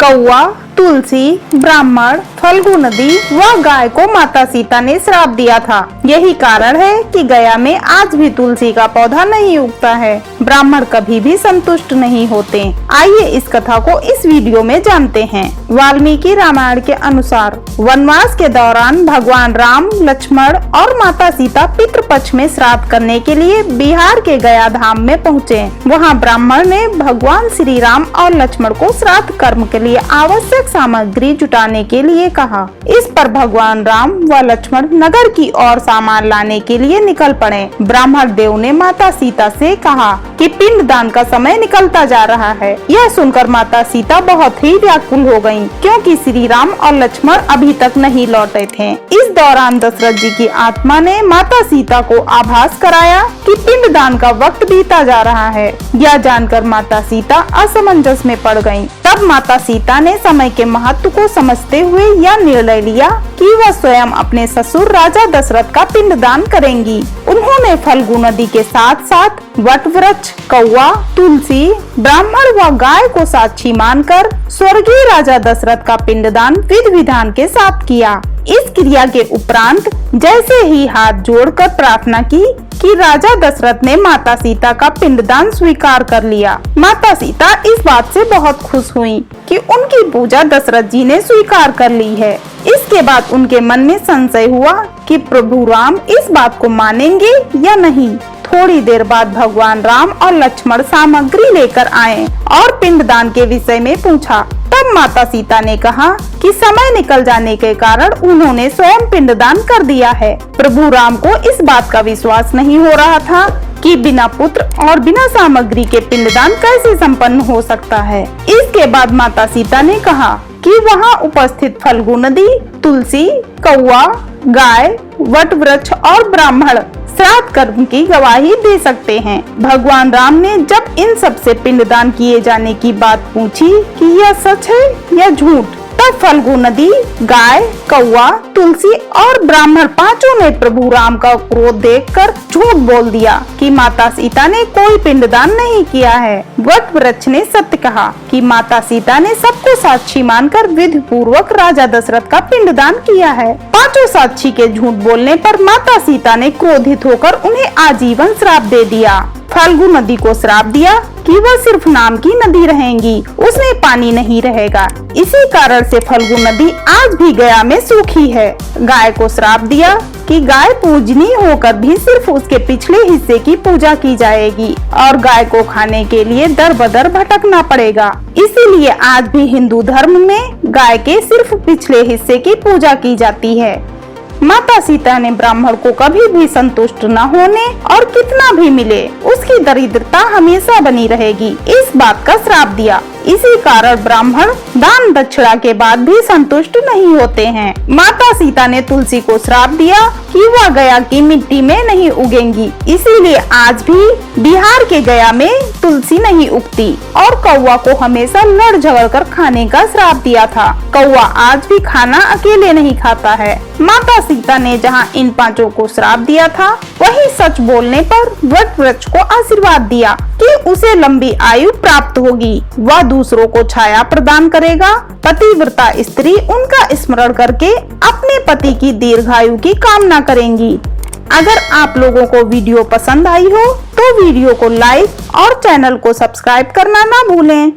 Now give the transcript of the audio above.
कौआ, तुलसी, ब्राह्मण, फल्गु नदी व गाय को माता सीता ने श्राप दिया था। यही कारण है कि गया में आज भी तुलसी का पौधा नहीं उगता है। ब्राह्मण कभी भी संतुष्ट नहीं होते। आइए इस कथा को इस वीडियो में जानते हैं। वाल्मीकि रामायण के अनुसार वनवास के दौरान भगवान राम, लक्ष्मण और माता सीता पितृपक्ष में श्राद्ध करने के लिए बिहार के गया धाम में पहुँचे। वहाँ ब्राह्मण ने भगवान श्री राम और लक्ष्मण को श्राद्ध कर्म के लिए आवश्यक सामग्री जुटाने के लिए कहा। इस पर भगवान राम व लक्ष्मण नगर की ओर सामान लाने के लिए निकल पड़े। ब्राह्मण देव ने माता सीता से कहा कि पिंडदान का समय निकलता जा रहा है। यह सुनकर माता सीता बहुत ही व्याकुल हो गयीं, क्योंकि श्री राम और लक्ष्मण अभी तक नहीं लौटे थे। इस दौरान दशरथ जी की आत्मा ने माता सीता को आभास कराया कि पिंडदान का वक्त बीता जा रहा है। यह जानकर माता सीता असमंजस में पड़ गयीं। तब माता सीता ने समय के महत्व को समझते हुए यह निर्णय लिया कि वह स्वयं अपने ससुर राजा दशरथ का पिंडदान करेंगी। उन्होंने फल्गु नदी के साथ साथ वट वृक्ष, कौआ, तुलसी, ब्राह्मण व गाय को साक्षी मानकर स्वर्गीय राजा दशरथ का पिंडदान विधि विधान के साथ किया। इस क्रिया के उपरांत जैसे ही हाथ जोड़कर प्रार्थना की कि राजा दशरथ ने माता सीता का पिंडदान स्वीकार कर लिया। माता सीता इस बात से बहुत खुश हुई कि उनकी पूजा दशरथ जी ने स्वीकार कर ली है। इसके बाद उनके मन में संशय हुआ कि प्रभु राम इस बात को मानेंगे या नहीं। थोड़ी देर बाद भगवान राम और लक्ष्मण सामग्री लेकर आए और पिंडदान के विषय में पूछा। तब माता सीता ने कहा कि समय निकल जाने के कारण उन्होंने स्वयं पिंडदान कर दिया है। प्रभु राम को इस बात का विश्वास नहीं हो रहा था कि बिना पुत्र और बिना सामग्री के पिंडदान कैसे संपन्न हो सकता है। इसके बाद माता सीता ने कहा कि वहाँ उपस्थित फल्गु नदी, तुलसी, कौआ, गाय, वट वृक्ष और ब्राह्मण श्राद्ध कर्म की गवाही दे सकते हैं। भगवान राम ने जब इन सब से पिंडदान किए जाने की बात पूछी कि यह सच है या झूठ, तब फल्गु नदी, गाय, कौआ, तुलसी और ब्राह्मण पांचों ने प्रभु राम का क्रोध देखकर झूठ बोल दिया कि माता सीता ने कोई पिंडदान नहीं किया है। वट वृक्ष ने सत्य कहा कि माता सीता ने सबको साक्षी मानकर विधि पूर्वक राजा दशरथ का पिंडदान किया है। पांचों साक्षी के झूठ बोलने पर माता सीता ने क्रोधित होकर उन्हें आजीवन श्राप दे दिया। फल्गु नदी को श्राप दिया कि वह सिर्फ नाम की नदी रहेंगी, उसमें पानी नहीं रहेगा। इसी कारण से फल्गु नदी आज भी गया में सूखी है। गाय को श्राप दिया कि गाय पूजनीय होकर भी सिर्फ उसके पिछले हिस्से की पूजा की जाएगी और गाय को खाने के लिए दर बदर भटकना पड़ेगा। इसीलिए आज भी हिंदू धर्म में गाय के सिर्फ पिछले हिस्से की पूजा की जाती है। माता सीता ने ब्राह्मण को कभी भी संतुष्ट न होने और कितना भी मिले उसकी दरिद्रता हमेशा बनी रहेगी, इस बात का श्राप दिया। इसी कारण ब्राह्मण दान दक्षिणा के बाद भी संतुष्ट नहीं होते हैं। माता सीता ने तुलसी को श्राप दिया कि वह गया की मिट्टी में नहीं उगेंगी, इसीलिए आज भी बिहार के गया में तुलसी नहीं उगती। और कौआ को हमेशा लड़ झगड़ कर खाने का श्राप दिया था। कौआ आज भी खाना अकेले नहीं खाता है। माता सीता ने जहाँ इन पांचों को श्राप दिया था, वही सच बोलने पर वट वृक्ष को आशीर्वाद दिया कि उसे लंबी आयु प्राप्त होगी, वह दूसरों को छाया प्रदान करेगा। पतिव्रता स्त्री उनका स्मरण करके अपने पति की दीर्घायु की कामना करेंगी। अगर आप लोगों को वीडियो पसंद आई हो तो वीडियो को लाइक और चैनल को सब्सक्राइब करना ना भूलें।